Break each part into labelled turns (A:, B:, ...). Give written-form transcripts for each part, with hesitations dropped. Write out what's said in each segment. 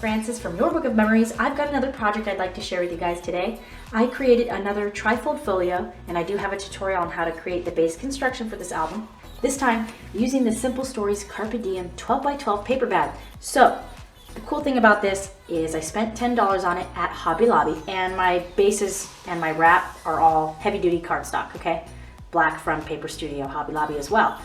A: Francis from Your Book of Memories. I've got another project I'd like to share with you guys today. I created another trifold folio, and I do have a tutorial on how to create the base construction for this album. This time, using the Simple Stories Carpe Diem 12x12 paper bag. So, the cool thing about this is I spent $10 on it at Hobby Lobby, and my bases and my wrap are all heavy-duty cardstock, okay? Black from Paper Studio, Hobby Lobby as well.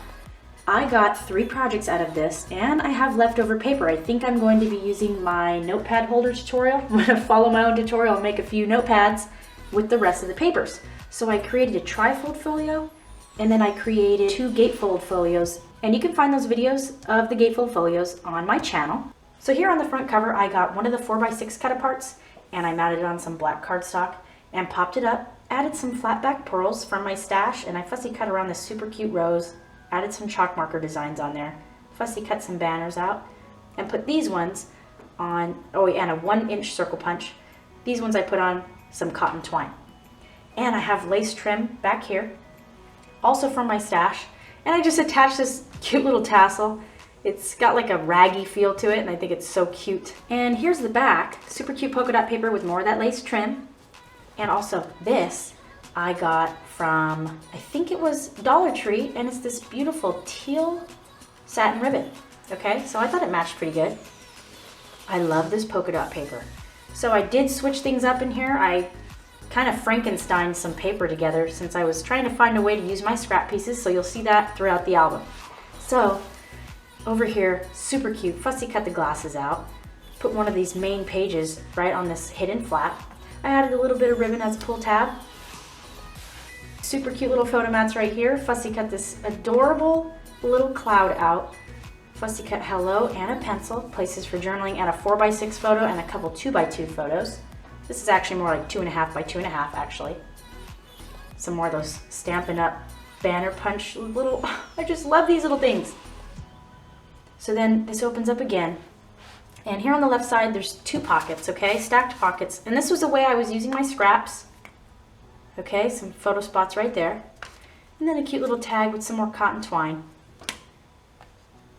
A: I got 3 projects out of this, and I have leftover paper. I think I'm going to be using my notepad holder tutorial. I'm going to follow my own tutorial and make a few notepads with the rest of the papers. So I created a trifold folio, and then I created 2 gatefold folios, and you can find those videos of the gatefold folios on my channel. So here on the front cover, I got one of the 4x6 cut aparts, and I mounted it on some black cardstock and popped it up, added some flat back pearls from my stash, and I fussy cut around this super cute rose. Added some chalk marker designs on there, fussy cut some banners out, and put these ones on, oh yeah, and a 1-inch circle punch. These ones I put on some cotton twine. And I have lace trim back here, also from my stash, and I just attached this cute little tassel. It's got like a raggy feel to it, and I think it's so cute. And here's the back, super cute polka dot paper with more of that lace trim. And also this I got from, I think it was Dollar Tree, and it's this beautiful teal satin ribbon. Okay, so I thought it matched pretty good. I love this polka dot paper. So I did switch things up in here. I kind of Frankensteined some paper together since I was trying to find a way to use my scrap pieces, so you'll see that throughout the album. So over here, super cute, fussy cut the glasses out, put one of these main pages right on this hidden flap. I added a little bit of ribbon as a pull tab. Super cute little photo mats right here. Fussy cut this adorable little cloud out. Fussy cut hello and a pencil, places for journaling, and a 4x6 photo and a couple 2x2 photos. This is actually more like 2.5 by 2.5 actually. Some more of those Stampin' Up! Banner punch little, I just love these little things. So then this opens up again. And here on the left side there's 2 pockets, okay? Stacked pockets. And this was the way I was using my scraps. Okay, some photo spots right there. And then a cute little tag with some more cotton twine.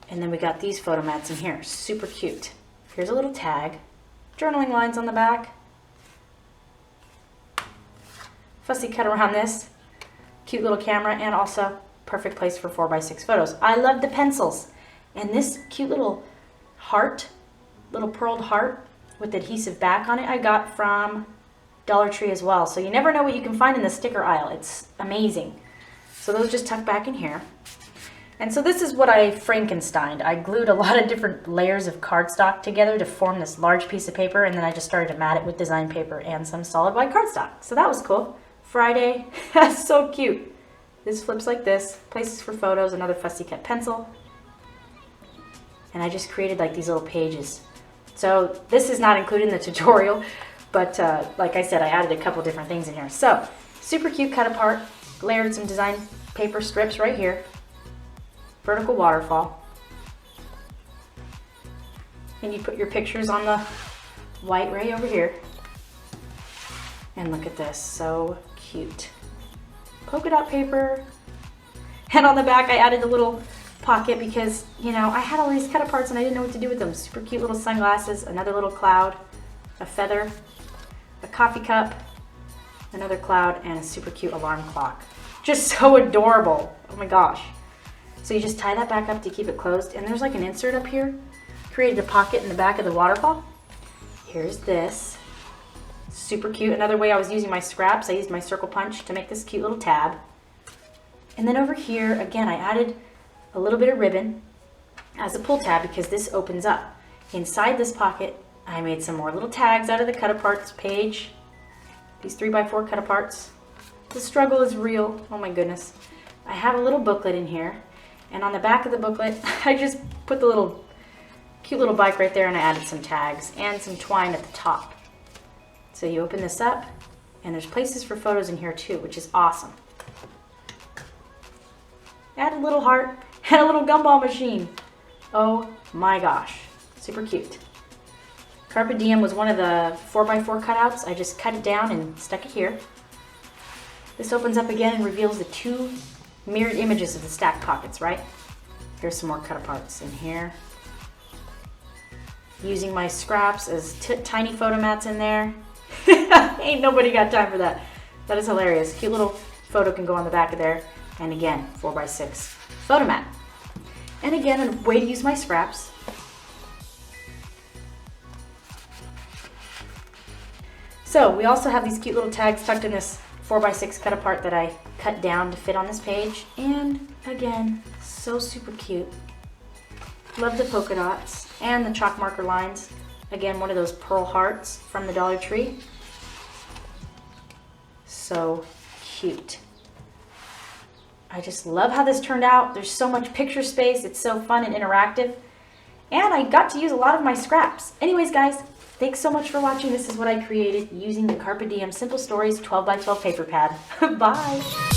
A: And then we got these photo mats in here, super cute. Here's a little tag, journaling lines on the back. Fussy cut around this, cute little camera, and also perfect place for 4x6 photos. I love the pencils. And this cute little heart, little pearled heart with adhesive back on it, I got from Dollar Tree as well. So you never know what you can find in the sticker aisle. It's amazing. So those just tuck back in here. And so this is what I Frankensteined. I glued a lot of different layers of cardstock together to form this large piece of paper, and then I just started to mat it with design paper and some solid white cardstock. So that was cool. Friday, that's so cute. This flips like this, places for photos, another fussy cut pencil. And I just created like these little pages. So this is not included in the tutorial, but like I said, I added a couple different things in here. So, super cute cut apart, layered some design paper strips right here. Vertical waterfall. And you put your pictures on the white right over here. And look at this, so cute. Polka dot paper. And on the back I added a little pocket because, you know, I had all these cut aparts and I didn't know what to do with them. Super cute little sunglasses, another little cloud, a feather, a coffee cup, another cloud, and a super cute alarm clock. Just so adorable. Oh my gosh. So you just tie that back up to keep it closed, and there's like an insert up here. Created a pocket in the back of the waterfall. Here's this. Super cute. Another way I was using my scraps, I used my circle punch to make this cute little tab. And then over here, again, I added a little bit of ribbon as a pull tab because this opens up. Inside this pocket, I made some more little tags out of the cut aparts page. These 3x4 cut aparts. The struggle is real. Oh my goodness. I have a little booklet in here, and on the back of the booklet, I just put the little cute little bike right there, and I added some tags and some twine at the top. So you open this up, and there's places for photos in here too, which is awesome. Add a little heart and a little gumball machine. Oh my gosh. Super cute. Carpe Diem was one of the 4x4 cutouts. I just cut it down and stuck it here. This opens up again and reveals the two mirrored images of the stacked pockets, right? Here's some more cut aparts in here. Using my scraps as tiny photo mats in there. Ain't nobody got time for that. That is hilarious. Cute little photo can go on the back of there. And again, 4x6 photo mat. And again, a way to use my scraps. So we also have these cute little tags tucked in this 4x6 cut apart that I cut down to fit on this page. And again, so super cute. Love the polka dots and the chalk marker lines. Again, one of those pearl hearts from the Dollar Tree. So cute. I just love how this turned out. There's so much picture space. It's so fun and interactive. And I got to use a lot of my scraps. Anyways, guys, thanks so much for watching. This is what I created using the Carpe Diem Simple Stories 12x12 paper pad. Bye.